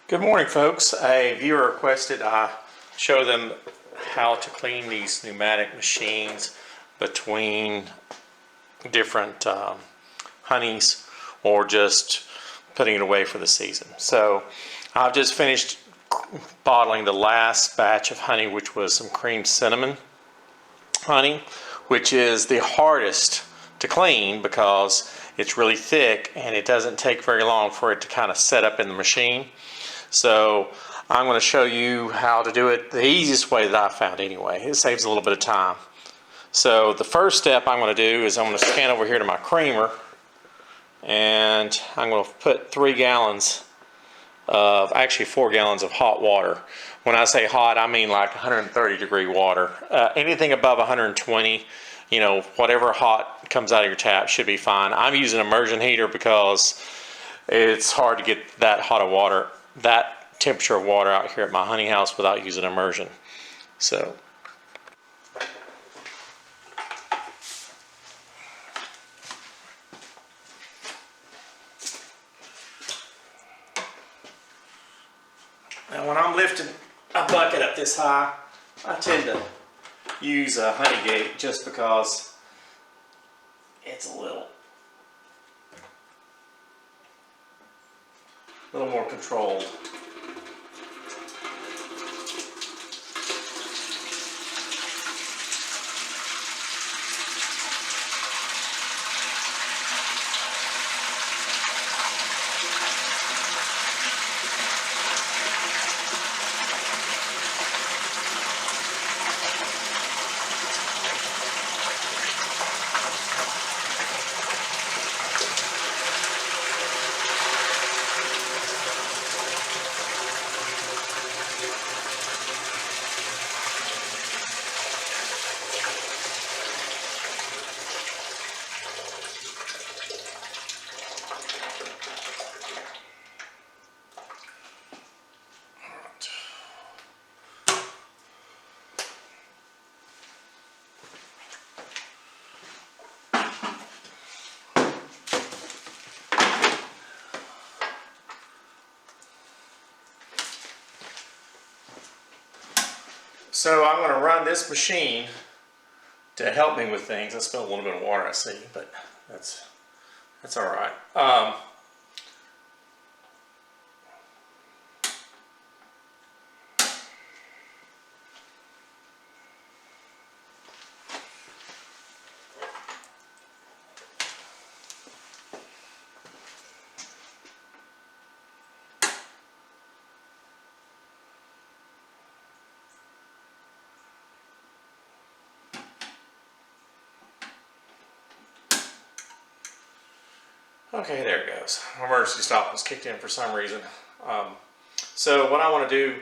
Good morning, folks. A viewer requested I show them how to clean these pneumatic machines between different honeys or just putting it away for the season. So I've just finished bottling the last batch of honey, which was some creamed cinnamon honey, which is the hardest to clean because it's really thick and it doesn't take very long for it to kind of set up in the machine. So I'm going to show you how to do it the easiest way that I found anyway. It saves a little bit of time. So the first step I'm going to do is I'm going to scan over here to my creamer, and I'm going to put 3 gallons of, actually 4 gallons of hot water. When I say hot, I mean like 130-degree water. Anything above 120, whatever hot comes out of your tap should be fine. I'm using an immersion heater because it's hard to get that hot of water, that temperature of water out here at my honey house without using immersion. So now when I'm lifting a bucket up this high, I tend to use a honey gate just because it's a little more controlled. So I'm going to run this machine to help me with things. I spilled a little bit of water, I see, but that's all right. Okay, there it goes. Emergency stop was kicked in for some reason. So what I want to do,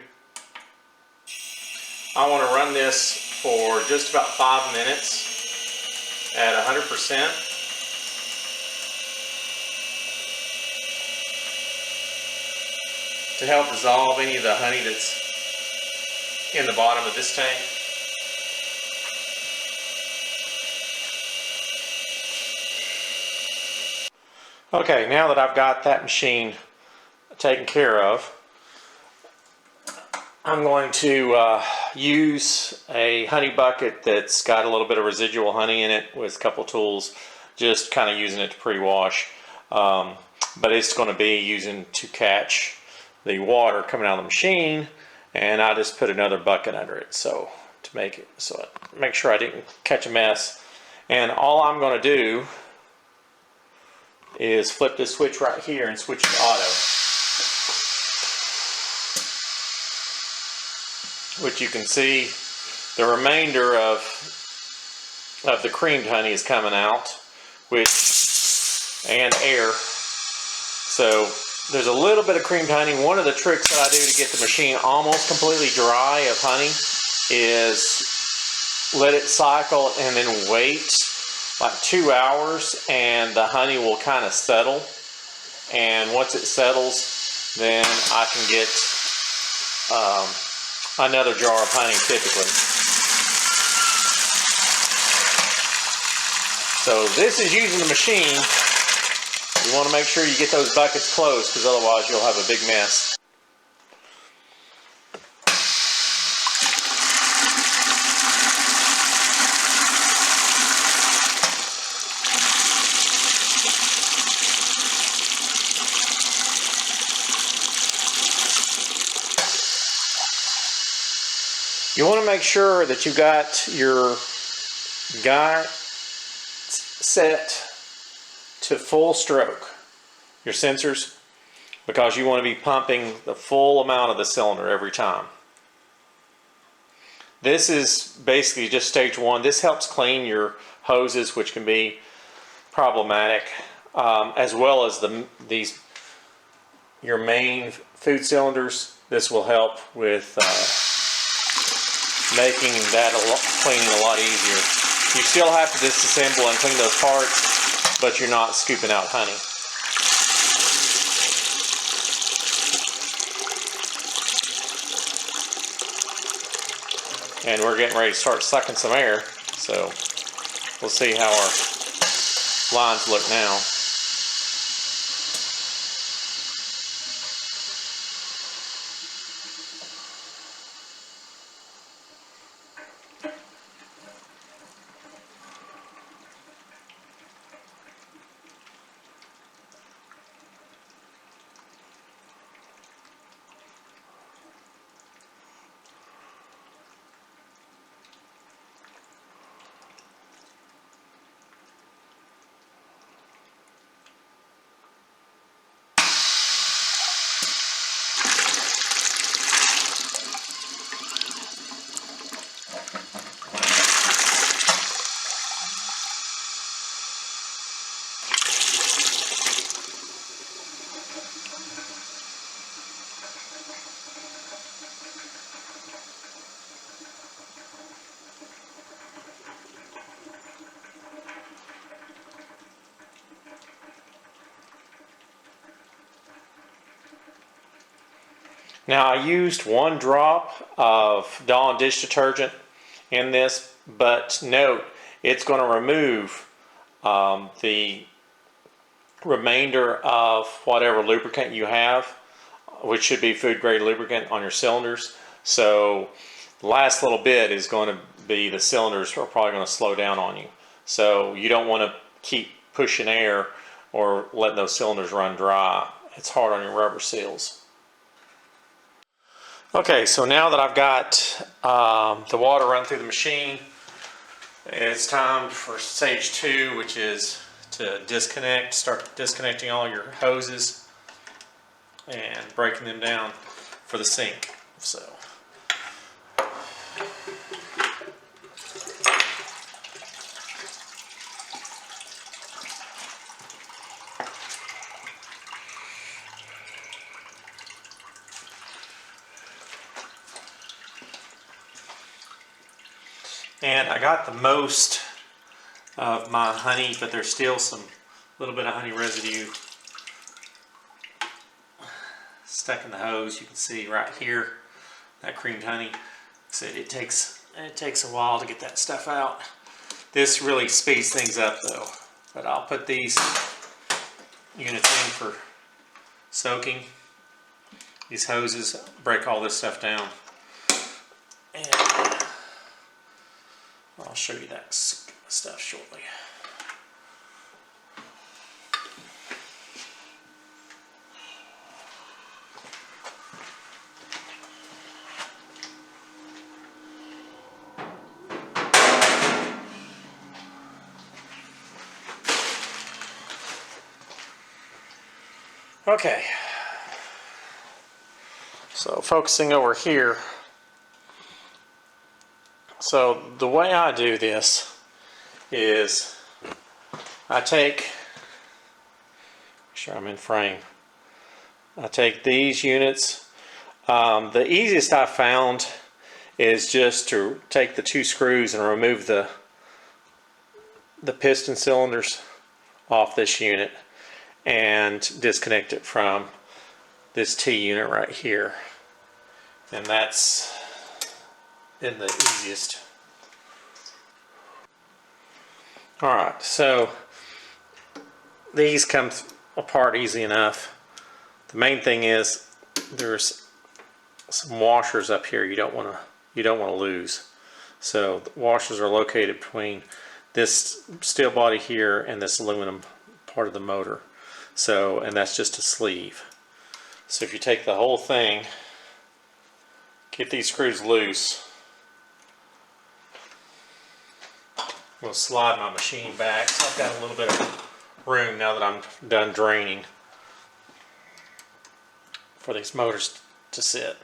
I want to run this for just about 5 minutes at 100% to help dissolve any of the honey that's in the bottom of this tank. Okay, now that I've got that machine taken care of, I'm going to use a honey bucket that's got a little bit of residual honey in it with a couple tools, just kind of using it to pre-wash. But it's going to be using to catch the water coming out of the machine, and I just put another bucket under it to make sure I didn't catch a mess. And all I'm going to do is flip this switch right here and switch to auto, which you can see the remainder of the creamed honey is coming out, and air. So there's a little bit of creamed honey. One of the tricks that I do to get the machine almost completely dry of honey is let it cycle and then wait like 2 hours, and the honey will kind of settle. And once it settles, then I can get another jar of honey typically. So this is using the machine. You want to make sure you get those buckets closed, because otherwise you'll have a big mess. You want to make sure that you got your guide set to full stroke, your sensors, because you want to be pumping the full amount of the cylinder every time. This is basically just stage one. This helps clean your hoses, which can be problematic, as well as your main food cylinders. This will help with making that cleaning a lot easier. You still have to disassemble and clean those parts, but you're not scooping out honey. And we're getting ready to start sucking some air, so we'll see how our lines look now. Now, I used 1 drop of Dawn dish detergent in this, but note, it's going to remove the remainder of whatever lubricant you have, which should be food grade lubricant on your cylinders. So the last little bit is going to be the cylinders are probably going to slow down on you. So you don't want to keep pushing air or letting those cylinders run dry. It's hard on your rubber seals. Okay, so now that I've got the water run through the machine, it's time for stage 2, which is to disconnect, start disconnecting all your hoses and breaking them down for the sink. So and I got the most of my honey, but there's still some little bit of honey residue stuck in the hose. You can see right here that creamed honey. So it takes a while to get that stuff out. This really speeds things up though. But I'll put these units in for soaking. These hoses break all this stuff down. And I'll show you that stuff shortly. Okay, so focusing over here. So the way I do this is I take, make sure I'm in frame, I take these units. The easiest I found is just to take the 2 screws and remove the piston cylinders off this unit and disconnect it from this T unit right here. And that's been the easiest. Alright, so these come apart easy enough. The main thing is there's some washers up here you don't want to lose. So the washers are located between this steel body here and this aluminum part of the motor. So, and that's just a sleeve. So if you take the whole thing, get these screws loose, I'm going to slide my machine back so I've got a little bit of room now that I'm done draining for these motors to sit.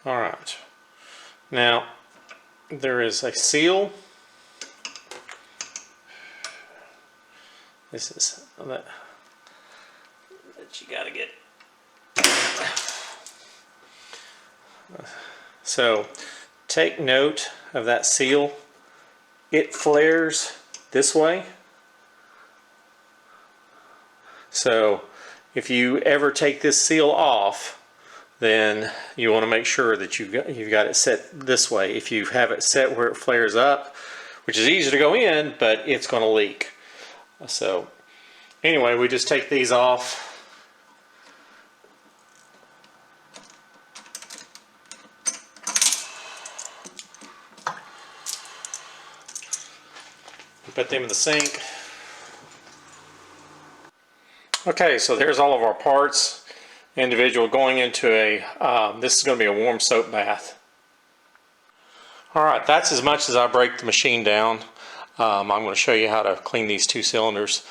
All right, now there is a seal. This is that you got to get. So take note of that seal. It flares this way. So if you ever take this seal off, then you want to make sure that you've got it set this way. If you have it set where it flares up, which is easy to go in, but it's going to leak. So anyway, we just take these off. Put them in the sink. Okay, so there's all of our parts. Individual going into a, this is going to be a warm soap bath. Alright, that's as much as I break the machine down. I'm going to show you how to clean these two cylinders.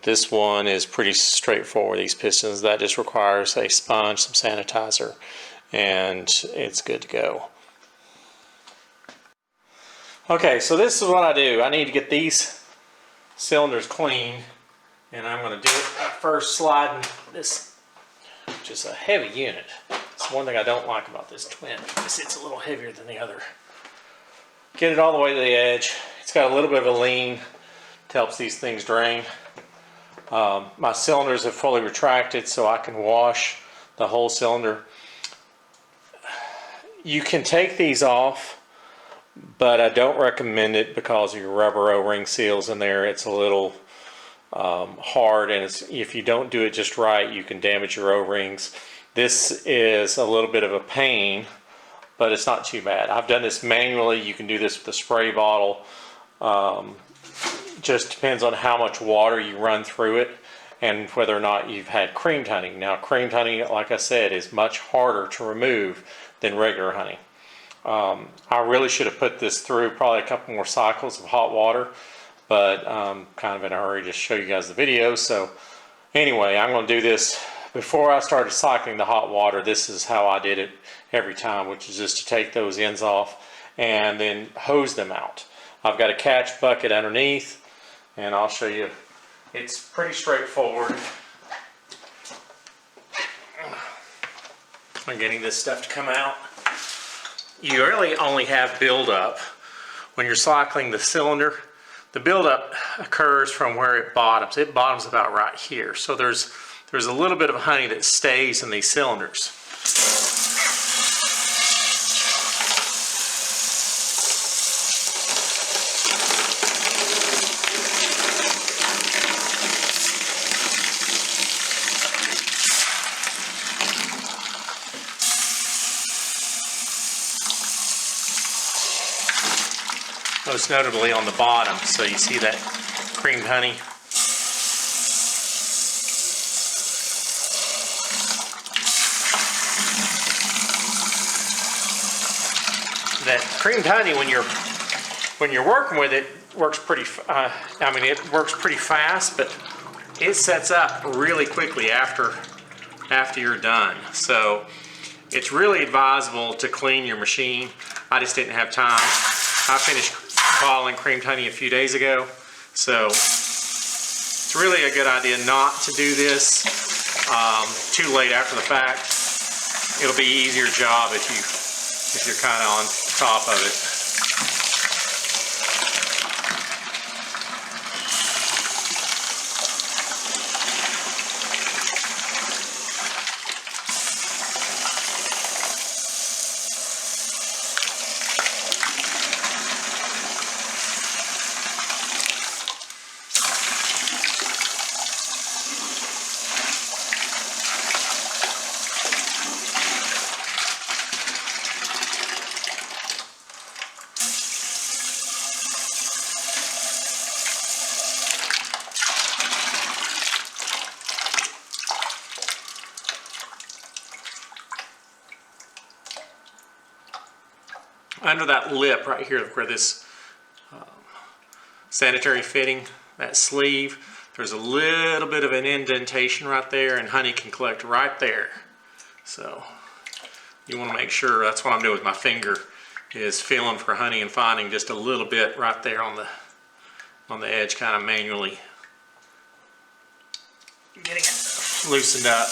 This one is pretty straightforward, these pistons. That just requires a sponge, some sanitizer, and it's good to go. Okay, so this is what I do. I need to get these cylinders clean, and I'm going to do it by first sliding this. Which is a heavy unit. It's one thing I don't like about this twin. It's a little heavier than the other. Get it all the way to the edge. It's got a little bit of a lean. It helps these things drain. My cylinders have fully retracted so I can wash the whole cylinder. You can take these off, but I don't recommend it because of your rubber O-ring seals in there. It's a little hard, and if you don't do it just right, you can damage your O-rings. This is a little bit of a pain, but it's not too bad. I've done this manually. You can do this with a spray bottle. Just depends on how much water you run through it and whether or not you've had creamed honey. Now, creamed honey, like I said, is much harder to remove than regular honey. I really should have put this through probably a couple more cycles of hot water, but I'm kind of in a hurry to show you guys the video. So anyway, I'm going to do this before I started cycling the hot water. This is how I did it every time, which is just to take those ends off and then hose them out. I've got a catch bucket underneath, and I'll show you. It's pretty straightforward. I'm getting this stuff to come out. You really only have buildup when you're cycling the cylinder. The buildup occurs from where it bottoms. It bottoms about right here. So there's a little bit of honey that stays in these cylinders. Most notably on the bottom, so you see that creamed honey. That creamed honey, when you're working with it, works pretty. It works pretty fast, but it sets up really quickly after you're done. So it's really advisable to clean your machine. I just didn't have time. I finished bottling creamed honey a few days ago, so it's really a good idea not to do this too late after the fact. It'll be an easier job if you're kind of on top of it. under that lip right here where this sanitary fitting, that sleeve, there's a little bit of an indentation right there, and honey can collect right there. So you want to make sure, that's what I'm doing with my finger, is feeling for honey and finding just a little bit right there on the edge, kind of manually getting it loosened up.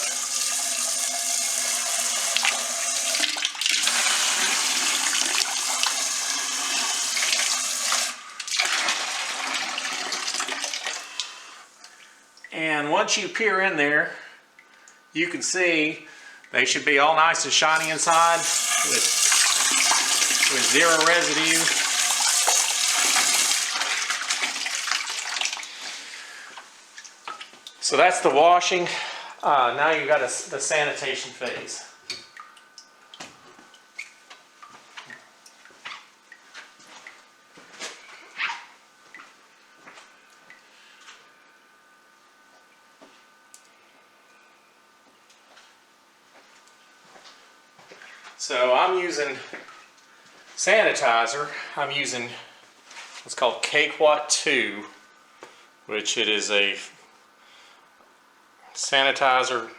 And once you peer in there, you can see they should be all nice and shiny inside with zero residue. So that's the washing. Now you've got the sanitation phase. So I'm using sanitizer. I'm using what's called Cakewat 2, which it is a sanitizer.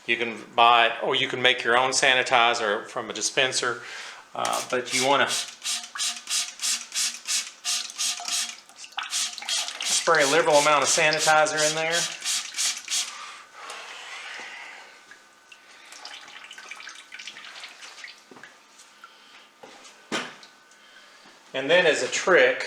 You can buy it, or you can make your own sanitizer from a dispenser, but you want to spray a liberal amount of sanitizer in there. And then as a trick,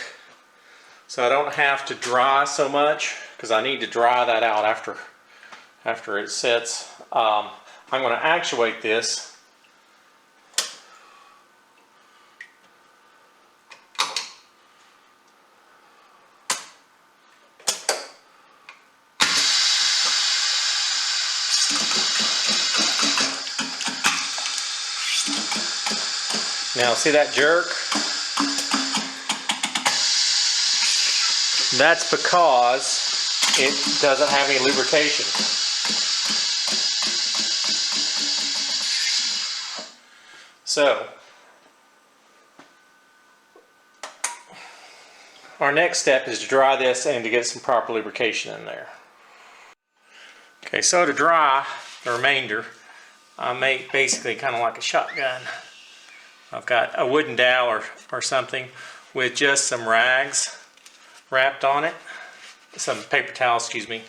so I don't have to dry so much, because I need to dry that out after it sets, I'm going to actuate this. Now see that jerk? That's because it doesn't have any lubrication. So, our next step is to dry this and to get some proper lubrication in there. Okay, so to dry the remainder, I make basically kind of like a shotgun. I've got a wooden dowel or something with just some rags wrapped on it, some paper towel, excuse me.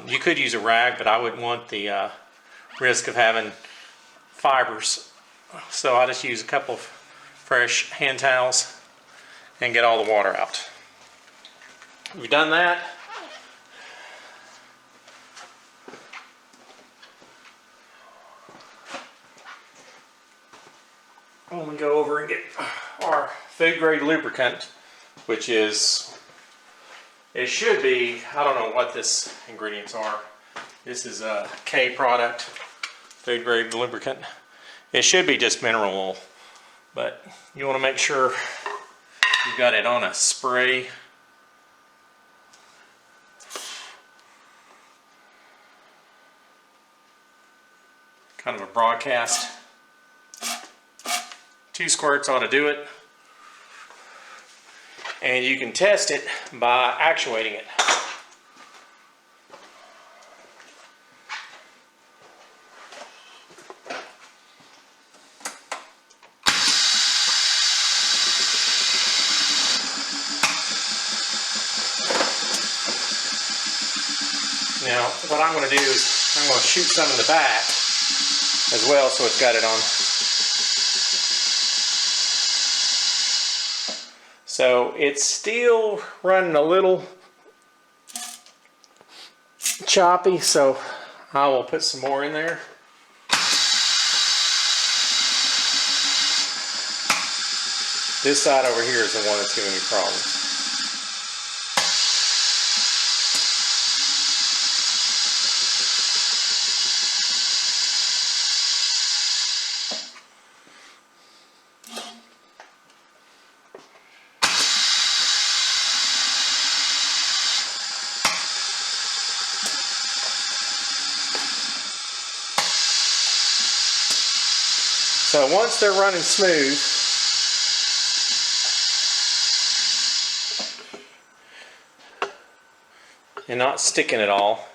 You could use a rag, but I wouldn't want the risk of having fibers. So I just use a couple of fresh hand towels and get all the water out. We've done that. I'm going to go over and get our food grade lubricant, which is, it should be, I don't know what this ingredients are. This is a K product, food grade lubricant. It should be just mineral oil, but you want to make sure you've got it on a spray. Kind of a broadcast. 2 squirts ought to do it. And you can test it by actuating it. Now, what I'm going to do is I'm going to shoot some in the back as well, so it's got it on. So it's still running a little choppy, so I will put some more in there. This side over here is the one that's giving me problems. So once they're running smooth, and not sticking at all,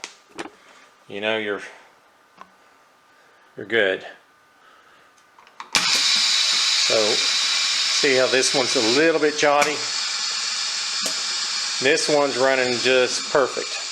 you know you're good. So see how this one's a little bit jotty? This one's running just perfect.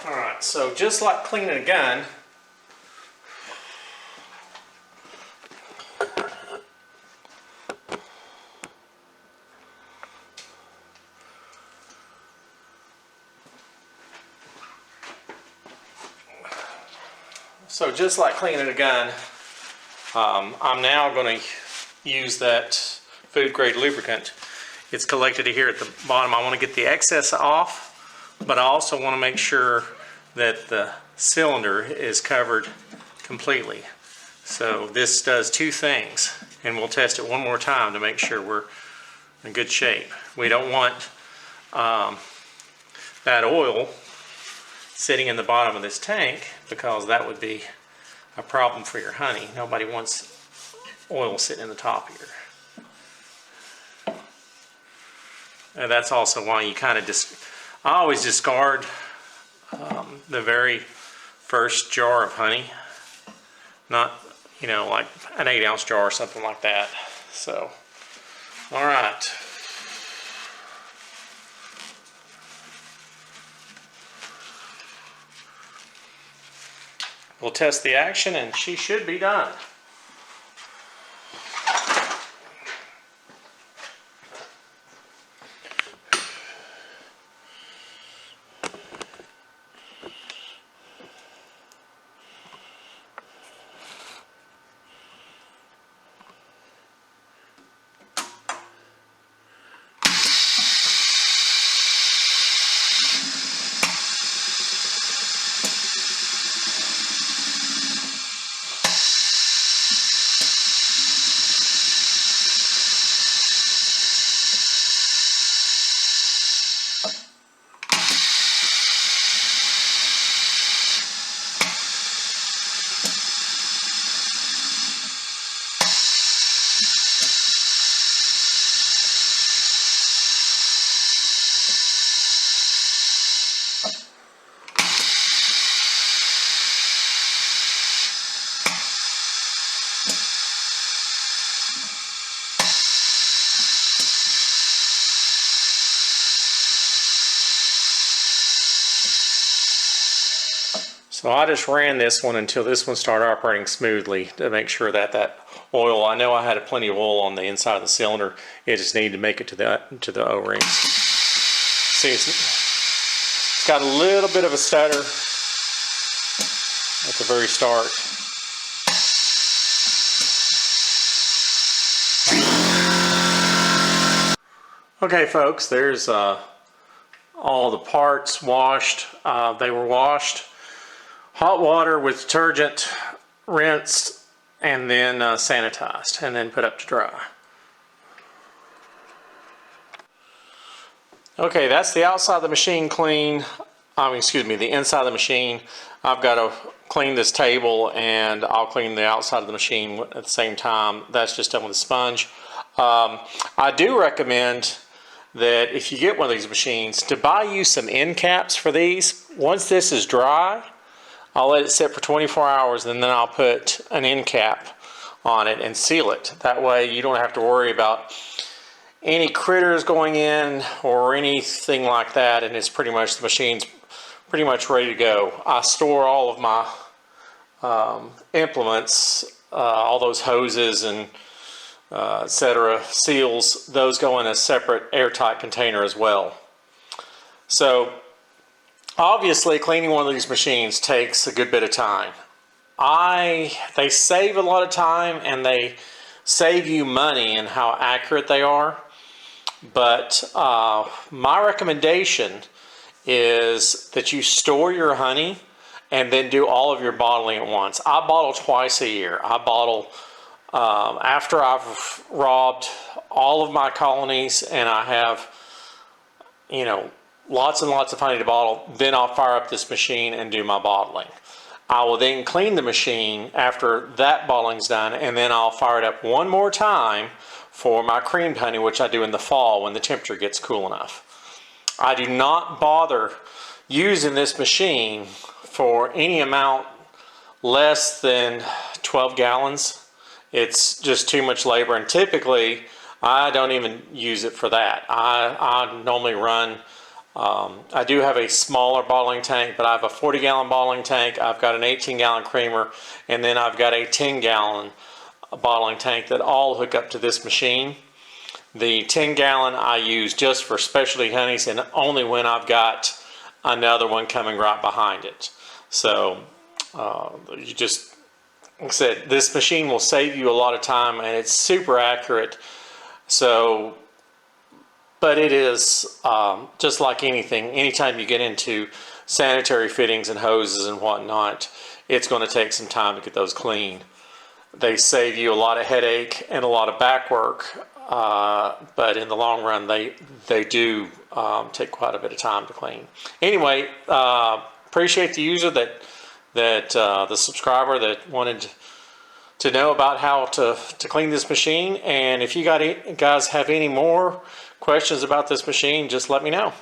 Alright, so just like cleaning a gun, I'm now going to use that food grade lubricant. It's collected here at the bottom. I want to get the excess off, but I also want to make sure that the cylinder is covered completely. So this does two things, and we'll test it one more time to make sure we're in good shape. We don't want that oil sitting in the bottom of this tank, because that would be a problem for your honey. Nobody wants oil sitting in the top here. And that's also why you kind of I always discard the very first jar of honey, not, you know, like an 8-ounce jar or something like that. So, all right. We'll test the action, and she should be done. So I just ran this one until this one started operating smoothly to make sure that that oil, I know I had plenty of oil on the inside of the cylinder, it just needed to make it to the O-rings. See, it's got a little bit of a stutter at the very start. Okay folks, there's all the parts washed. They were washed. Hot water with detergent, rinsed, and then sanitized, and then put up to dry. Okay, that's the outside of the machine clean. The inside of the machine. I've got to clean this table, and I'll clean the outside of the machine at the same time. That's just done with a sponge. I do recommend that if you get one of these machines, to buy you some end caps for these. Once this is dry, I'll let it sit for 24 hours, and then I'll put an end cap on it and seal it. That way you don't have to worry about any critters going in or anything like that, and it's pretty much, the machine's pretty much ready to go. I store all of my implements all those hoses and etc. seals, those go in a separate airtight container as well. So obviously cleaning one of these machines takes a good bit of time. They save a lot of time and they save you money in how accurate they are. But my recommendation is that you store your honey and then do all of your bottling at once. I bottle twice a year. I bottle after I've robbed all of my colonies and I have, you know, lots and lots of honey to bottle, then I'll fire up this machine and do my bottling. I will then clean the machine after that bottling's done, and then I'll fire it up one more time for my creamed honey, which I do in the fall when the temperature gets cool enough. I do not bother using this machine for any amount less than 12 gallons. It's just too much labor, and typically I don't even use it for that. I normally run, I do have a smaller bottling tank, but I have a 40-gallon bottling tank, I've got an 18-gallon creamer, and then I've got a 10-gallon bottling tank that all hook up to this machine. The 10-gallon I use just for specialty honeys and only when I've got another one coming right behind it. So you just, like I said, this machine will save you a lot of time and it's super accurate. So, but it is just like anything, anytime you get into sanitary fittings and hoses and whatnot, it's going to take some time to get those clean. They save you a lot of headache and a lot of back work, but in the long run, they do take quite a bit of time to clean. Anyway, appreciate the user the subscriber that wanted to know about how to clean this machine. And if you guys have any more questions about this machine, just let me know.